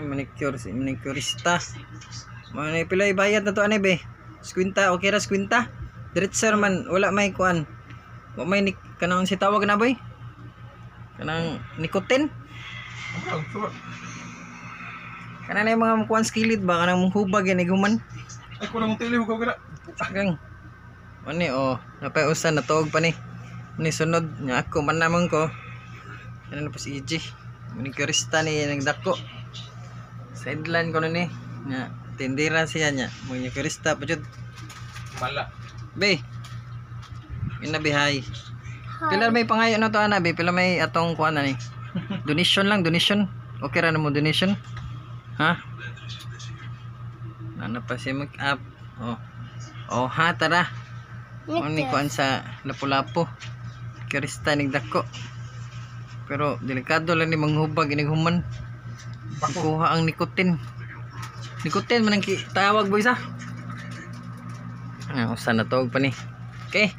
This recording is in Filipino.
Manicure si manicurista. May pilay bayad na to ani be. Skwinta okay ra skwinta. Diretso man wala may kuan. Wa may kanang si tawag na boy. Kanang nikotin. Kanang na mga kuan skillet ba kanang hubag yan iguman. Ay ko lang tili ko kada. Kang ani napay usan na tuog pa ni. Ni sunod nya ako man namon ko. Ano pa si EJ. Manicurista ni nagdako. Sideline ko na ni. Nya tindira siya nya. Manicurista pa jud. Mala. Be. Inabihay. Pila may pangayo na to ana be, pila may atong kuan na ni. Donation lang, donation. Okay ra na mo donation. Ha? Ano pa si make up. Ha tara. Oni kuan sa Lapu-Lapu. Manicurista nigdako. Pero delikado lang ni manghubag inighuman. Kuha ang nikotin. Nikotin man ang tawag boy sa. Usa na tawag pa ni. Okay.